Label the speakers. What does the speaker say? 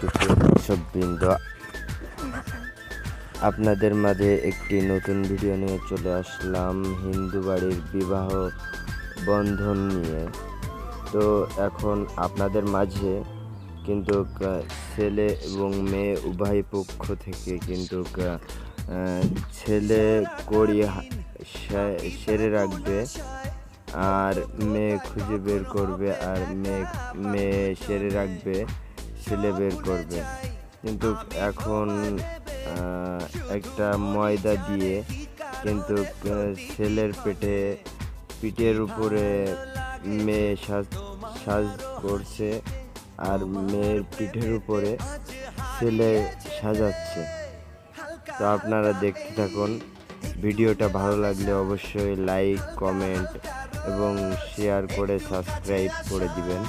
Speaker 1: সুপ্রিয় দর্শকবৃন্দ, আপনাদের মাঝে একটি নতুন ভিডিও নিয়ে চলে আসলাম হিন্দু বাড়ির বিবাহ বন্ধন নিয়ে। তো এখন আপনাদের মাঝে কিন্তু ছেলে এবং মেয়ে উভয় পক্ষ থেকে কিন্তু ছেলে কড়ি সেরে রাখবে আর মেয়ে খুঁজে বের করবে, আর মেয়ে সেরে রাখবে, ছেলে বের করবে। কিন্তু এখন একটা ময়দা দিয়ে কিন্তু ছেলের পিঠের উপরে মেয়ে সাজ করছে, আর মেয়ের পিঠের উপরে ছেলে সাজাচ্ছে। তো আপনারা দেখতে থাকুন। ভিডিওটা ভালো লাগলে অবশ্যই লাইক, কমেন্ট এবং শেয়ার করে সাবস্ক্রাইব করে দিবেন।